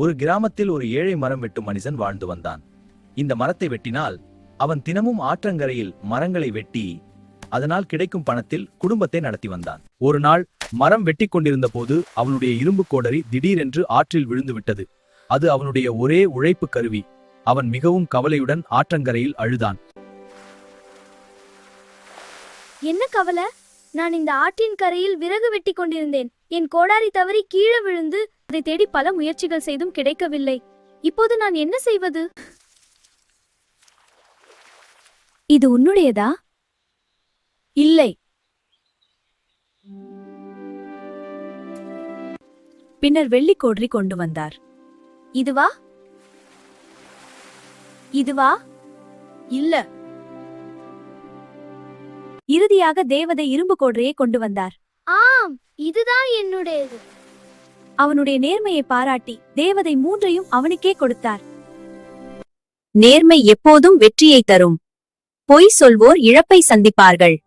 ஒரு கிராமத்தில் ஒரு ஏழை மரம் வெட்டும் மனிதன் வாழ்ந்து வந்தான். இந்த மரத்தை வெட்டினால் அவன் தினமும் ஆற்றங்கரையில் மரங்களை வெட்டி அதனால் கிடைக்கும் பணத்தில் குடும்பத்தை நடத்தி வந்தான். ஒரு நாள் மரம் வெட்டி கொண்டிருந்த போது அவனுடைய இரும்பு கோடரி திடீரென்று ஆற்றில் விழுந்து விட்டது. அது அவனுடைய ஒரே உழைப்பு கருவி. அவன் மிகவும் கவலையுடன் ஆற்றங்கரையில் அழுதான். என்ன கவலை? நான் இந்த ஆற்றின் கரையில் விறகு வெட்டி கொண்டிருந்தேன். என் கோடாரி தவறி கீழே விழுந்து அதை தேடி பல முயற்சிகள் செய்தும் கிடைக்கவில்லை. இப்போது நான் என்ன செய்வது? இது உன்னுடையதா? இல்லை. பின்னர் வெள்ளி கோடரி கொண்டு வந்தார். இதுவா? இதுவா? இல்ல. இறுதியாக தேவதை இரும்பு கோடரியை கொண்டு வந்தார். ஆம், இதுதான் என்னுடையது. அவனுடைய நேர்மையை பாராட்டி தேவதை மூன்றையும் அவனுக்கே கொடுத்தார். நேர்மை எப்போதும் வெற்றியை தரும். பொய் சொல்வோர் இழப்பை சந்திப்பார்கள்.